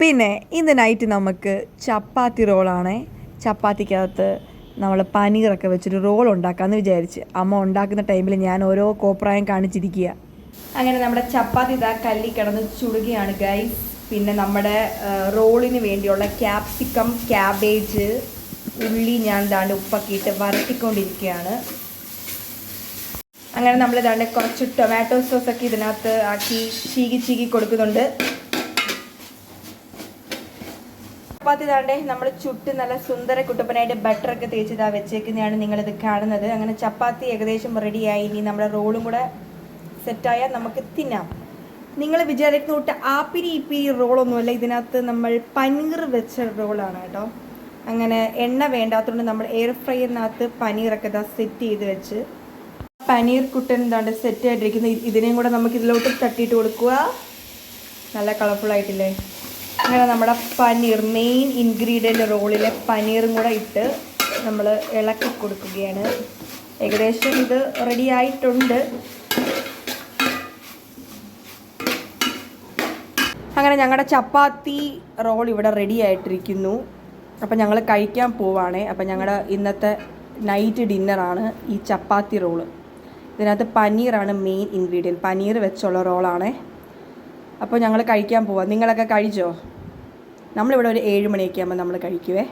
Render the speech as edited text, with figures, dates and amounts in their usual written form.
പിന്നെ ഇന്ന് നൈറ്റ് നമുക്ക് ചപ്പാത്തി റോളാണ്. ചപ്പാത്തിക്കകത്ത് നമ്മൾ പനീറൊക്കെ വെച്ചൊരു റോൾ ഉണ്ടാക്കാമെന്ന് വിചാരിച്ച് അമ്മ ഉണ്ടാക്കുന്ന ടൈമിൽ ഞാൻ ഓരോ കോപ്രായം കാണിച്ചിരിക്കുക. അങ്ങനെ നമ്മുടെ ചപ്പാത്തി ഇതാ കല്ലി കിടന്ന് ചുടുകയാണ് ഗൈസ്. പിന്നെ നമ്മുടെ റോളിന് വേണ്ടിയുള്ള ക്യാപ്സിക്കം, ക്യാബേജ്, ഉള്ളി ഞാൻ ദാണ്ട് ഉപ്പൊക്കെ ഇട്ട് വരട്ടിക്കൊണ്ടിരിക്കുകയാണ്. അങ്ങനെ നമ്മൾ ദാണ്ട് കുറച്ച് ടൊമാറ്റോ സോസൊക്കെ ഇതിനകത്ത് ആക്കി ചീകി കൊടുക്കുന്നുണ്ട്. ചപ്പാത്തി താണ്ടേ നമ്മൾ ചുട്ട് നല്ല സുന്ദര കുട്ടപ്പനായിട്ട് ബട്ടറൊക്കെ തേച്ച് ഇതാ വെച്ചേക്കുന്നതാണ് നിങ്ങളിത് കാണുന്നത്. അങ്ങനെ ചപ്പാത്തി ഏകദേശം റെഡിയായി. ഇനി നമ്മുടെ റോളും കൂടെ സെറ്റായാൽ നമുക്ക് തിന്നാം. നിങ്ങൾ വിചാരിക്കുന്ന തൊട്ട് ആപ്പിരി ഇപ്പിരി റോളൊന്നുമല്ല, ഇതിനകത്ത് നമ്മൾ പനീർ വെച്ച റോളാണ് കേട്ടോ. അങ്ങനെ എണ്ണ വേണ്ടാത്തതുകൊണ്ട് നമ്മൾ എയർ ഫ്രയറിനകത്ത് പനീറൊക്കെ ഇതാ സെറ്റ് ചെയ്ത് വെച്ച് പനീർ കുട്ടൻ എന്താണ്ട് സെറ്റ് ആയിട്ടിരിക്കുന്നത്. ഇതിനെയും കൂടെ നമുക്ക് ഇതിലോട്ട് തട്ടിയിട്ട് കൊടുക്കുക. നല്ല കളർഫുള്ളായിട്ടില്ലേ? അങ്ങനെ നമ്മുടെ പനീർ മെയിൻ ഇൻഗ്രീഡിയൻ്റ് റോളിലെ പനീറും കൂടെ ഇട്ട് നമ്മൾ ഇളക്കി കൊടുക്കുകയാണ്. ഏകദേശം ഇത് റെഡി ആയിട്ടുണ്ട്. അങ്ങനെ ഞങ്ങളുടെ ചപ്പാത്തി റോൾ ഇവിടെ റെഡി ആയിട്ടിരിക്കുന്നു. അപ്പം ഞങ്ങൾ കഴിക്കാൻ പോവാണേ. അപ്പം ഞങ്ങളുടെ ഇന്നത്തെ നൈറ്റ് ഡിന്നറാണ് ഈ ചപ്പാത്തി റോള്. ഇതിനകത്ത് പനീറാണ് മെയിൻ ഇൻഗ്രീഡിയൻറ്റ്. പനീർ വെച്ചുള്ള റോളാണേ. അപ്പോൾ ഞങ്ങൾ കഴിക്കാൻ പോവാം. നിങ്ങളൊക്കെ കഴിച്ചോ? നമ്മളിവിടെ ഒരു 7 മണിയൊക്കെ ആകുമ്പോൾ നമ്മൾ കഴിക്കുവേ.